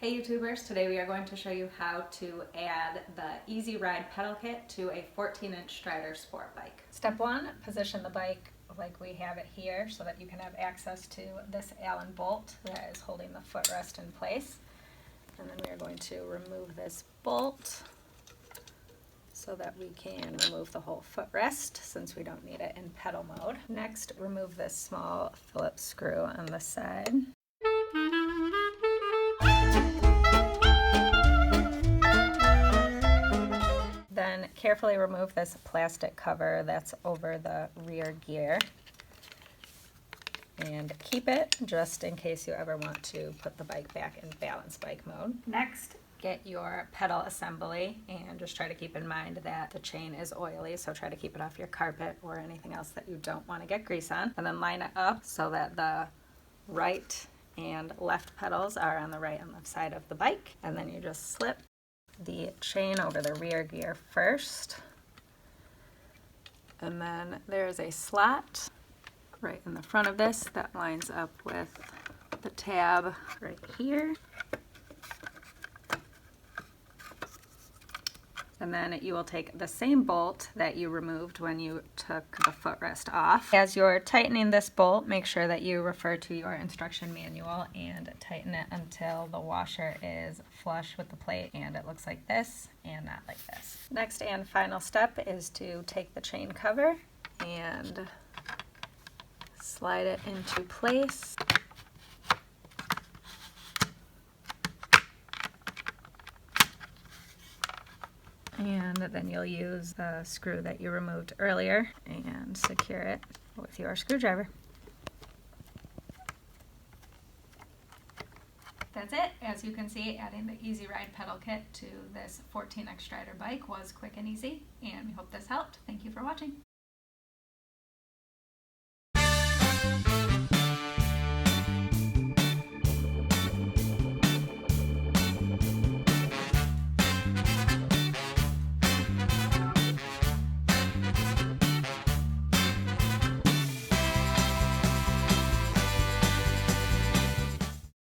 Hey YouTubers, today we are going to show you how to add the Easy Ride pedal kit to a 14-inch Strider sport bike. Step 1, position the bike like we have it here so that you can have access to this Allen bolt that is holding the footrest in place. And then we are going to remove this bolt so that we can remove the whole footrest since we don't need it in pedal mode. Next, remove this small Phillips screw on the side. Then carefully remove this plastic cover that's over the rear gear and keep it just in case you ever want to put the bike back in balance bike mode. Next, get your pedal assembly and just try to keep in mind that the chain is oily, so try to keep it off your carpet or anything else that you don't want to get grease on. And then line it up so that the right and left pedals are on the right and left side of the bike. And then you just slip the chain over the rear gear first. And then there's a slot right in the front of this that lines up with the tab right here. And then you will take the same bolt that you removed when you took the footrest off. As you're tightening this bolt, make sure that you refer to your instruction manual and tighten it until the washer is flush with the plate and it looks like this and not like this. Next and final step is to take the chain cover and slide it into place. And then you'll use the screw that you removed earlier and secure it with your screwdriver. That's it. As you can see, adding the Easy Ride pedal kit to this 14X Strider bike was quick and easy, and we hope this helped. Thank you for watching.